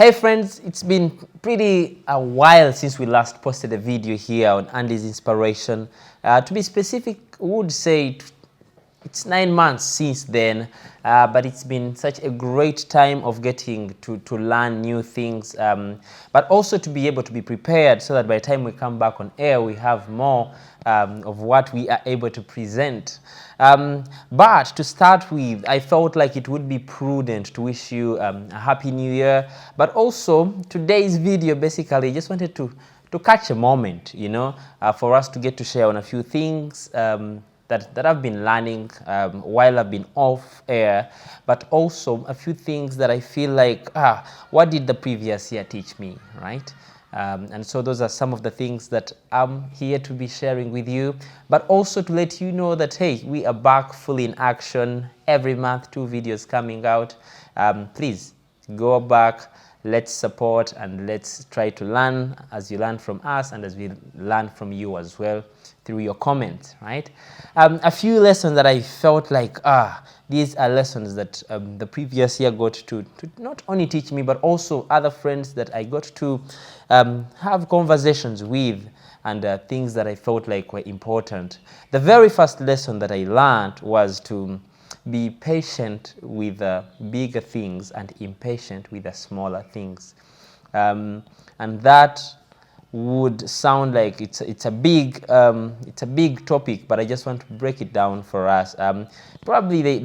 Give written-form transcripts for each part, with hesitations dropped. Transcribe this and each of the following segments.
Hey friends, it's been pretty a while since we last posted a video here on Andy's Inspiration. To be specific, I would say it's 9 months since then, but it's been such a great time of getting to learn new things, but also to be able to be prepared so that by the time we come back on air, we have more of what we are able to present. But to start with, I felt like it would be prudent to wish you a happy new year, but also today's video basically just wanted to catch a moment, for us to get to share on a few things that I've been learning while I've been off air, but also a few things that I feel like, what did the previous year teach me, right? And so those are some of the things that I'm here to be sharing with you, but also to let you know that, hey, we are back fully in action every month, 2 videos coming out. Please go back, let's support, and let's try to learn as you learn from us and as we learn from you as well through your comments, right? A few lessons that I felt like, these are lessons that the previous year got to not only teach me, but also other friends that I got to have conversations with, and things that I felt like were important. The very first lesson that I learned was to be patient with bigger things and impatient with the smaller things. And that would sound like it's a big topic, but I just want to break it down for us. Probably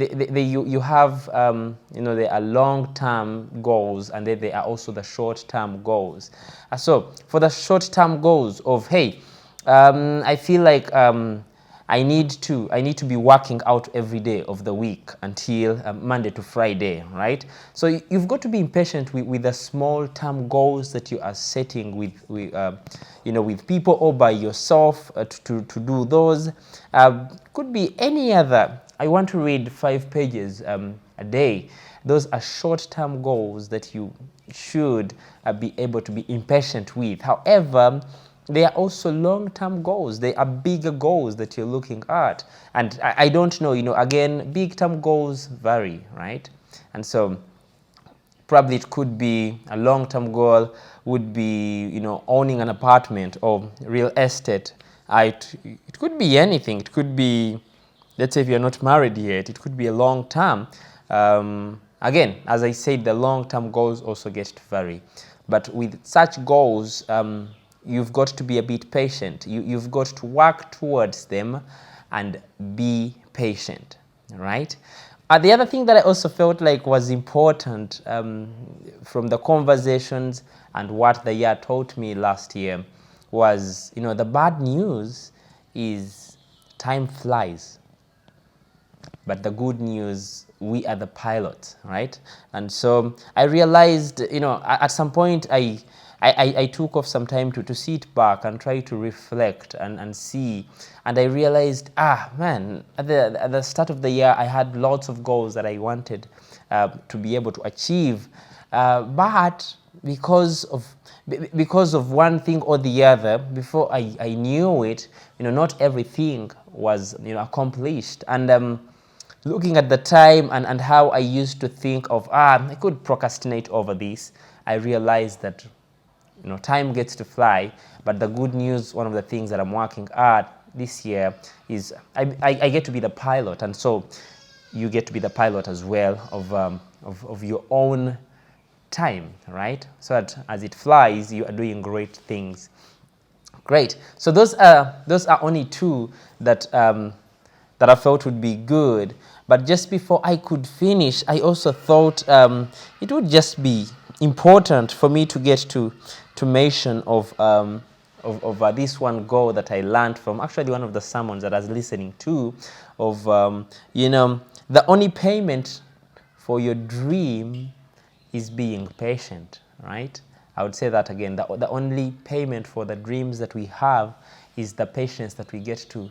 you have there are long-term goals, and then there are also the short-term goals. So for the short-term goals of, hey, I feel like I need to be working out every day of the week until Monday to Friday, right? So you've got to be impatient with the small-term goals that you are setting with people or by yourself to do those. Could be any other. I want to read 5 pages a day. Those are short-term goals that you should be able to be impatient with. However, they are also long-term goals. They are bigger goals that you're looking at. And I don't know, again, big-term goals vary, right? And so probably it could be a long-term goal would be, owning an apartment or real estate. It could be anything. It could be, let's say if you're not married yet, it could be a long-term. Again, as I said, the long-term goals also get to vary. But with such goals, you've got to be a bit patient. You've got to work towards them and be patient, right? The other thing that I also felt like was important from the conversations and what the year taught me last year was, the bad news is time flies. But the good news, we are the pilots, right? And so I realized, at some point I took off some time to sit back and try to reflect and see. And I realized, man, at the start of the year, I had lots of goals that I wanted to be able to achieve. But because of one thing or the other, before I knew it, not everything was, accomplished. And looking at the time and how I used to think of, I could procrastinate over this, I realized that time gets to fly. But the good news, one of the things that I'm working at this year is I get to be the pilot, and so you get to be the pilot as well of your own time, right? So that as it flies, you are doing great things. Great. So those are only 2 that I felt would be good. But just before I could finish, I also thought it would just be important for me to get to mention of this one goal that I learned from actually one of the sermons that I was listening to of, the only payment for your dream is being patient, right? I would say that again. The only payment for the dreams that we have is the patience that we get to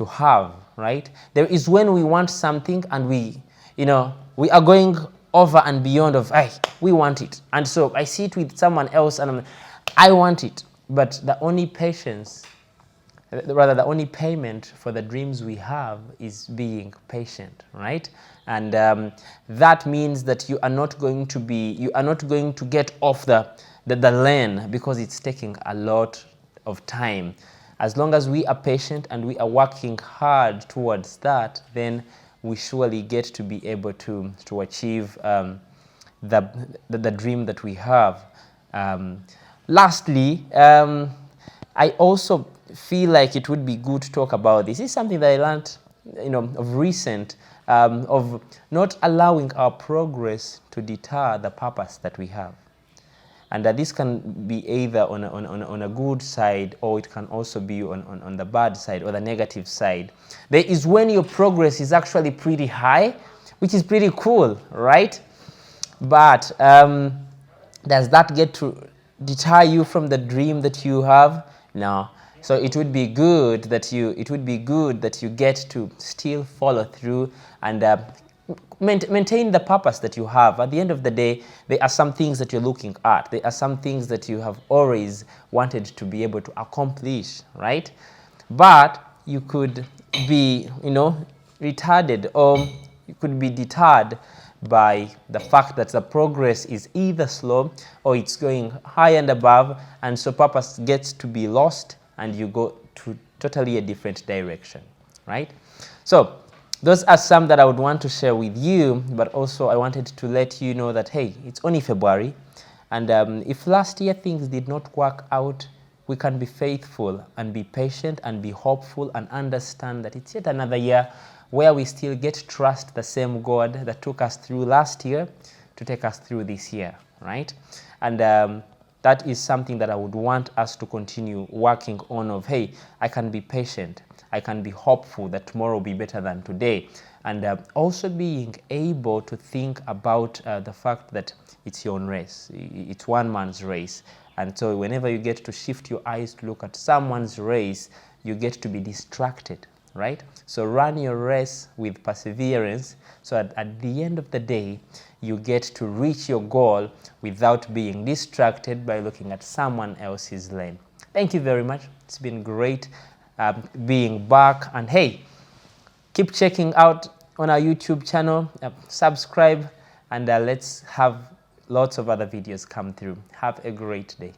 have, right? There is when we want something and we are going over and beyond of, we want it. And so I see it with someone else and I want it. But the only patience rather the only payment for the dreams we have is being patient, right? And that means that you are not going to get off the lane because it's taking a lot of time. As long as we are patient and we are working hard towards that, then we surely get to be able to achieve the dream that we have. Lastly, I also feel like it would be good to talk about this. This is something that I learned, of recent, of not allowing our progress to deter the purpose that we have. And this can be either on a good side, or it can also be on the bad side or the negative side. There is when your progress is actually pretty high, which is pretty cool, right? But does that get to deter you from the dream that you have? No. So it would be good that you get to still follow through and maintain the purpose that you have. At the end of the day, there are some things that you're looking at. There are some things that you have always wanted to be able to accomplish, right? But you could be, retarded, or you could be deterred by the fact that the progress is either slow or it's going high and above, and so purpose gets to be lost and you go to totally a different direction, right? So those are some that I would want to share with you, but also I wanted to let you know that, hey, it's only February, and if last year things did not work out, we can be faithful and be patient and be hopeful and understand that it's yet another year where we still get to trust the same God that took us through last year to take us through this year, right? And that is something that I would want us to continue working on, of, hey, I can be patient, I can be hopeful that tomorrow will be better than today. And also being able to think about the fact that it's your own race, it's one man's race. And so whenever you get to shift your eyes to look at someone's race, you get to be distracted, right? So run your race with perseverance, so at the end of the day, you get to reach your goal without being distracted by looking at someone else's lane. Thank you very much. It's been great being back. And hey, keep checking out on our YouTube channel, subscribe, and let's have lots of other videos come through. Have a great day.